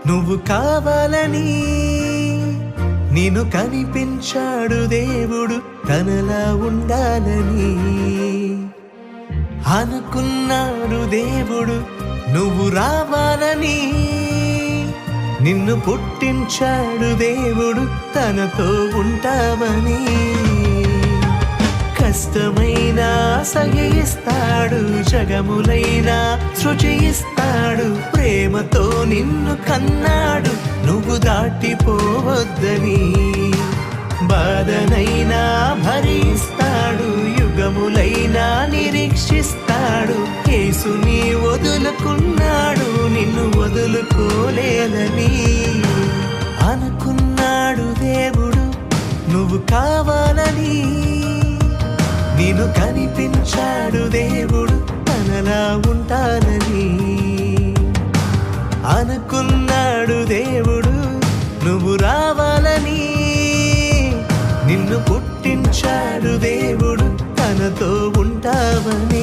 నువ్వు కావాలని నిన్ను కనిపించాడు దేవుడు తనలా ఉండాలని అనుకున్నాడు దేవుడు నువ్వు రావాలని నిన్ను పుట్టించాడు దేవుడు తనతో ఉంటావని కష్టమైనా సహిస్తాడు జగములైనా సృజిస్తాడు ప్రేమతో నిన్ను కన్నాడు నువ్వు దాటిపోవద్దని బాధనైనా భరిస్తాడు యుగములైనా నిరీక్షిస్తాడు యేసుని వదులుకున్నాడు నిన్ను వదులుకోలేదని అనుకున్నాడు దేవుడు నువ్వు కావాలని నిన్ను కనిపించాడు దేవుడు తనలా ఉంటానని అనుకున్నాడు దేవుడు నువ్వు రావాలని నిన్ను పుట్టించాడు దేవుడు తనతో ఉంటావని